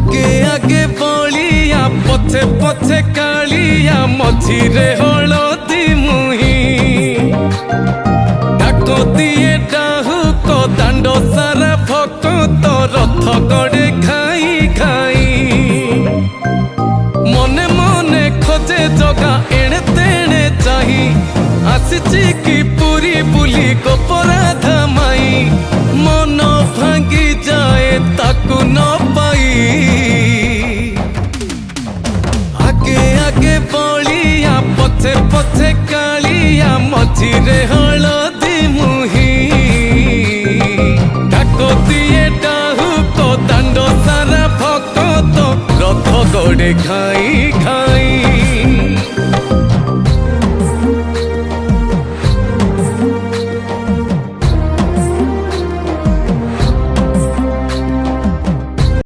आगे आगे बलिया पछे पछे कालिया मझिरे हलदी मुही डाक दिए डाहुक दांड सारा भक्त रथ गड़े खाई खाई मने मने खोजे जगा एणे तेणे चाही आसिची की पूरी बुली गोपराधा माई मन भांगी जाए ताकू न पाई आगे आगे बलिया पछे पछे कालिया मझिरे हलदी मुही डाक दिए डाहुक दांड सारा भक्त रथ गड़े खाई खाई।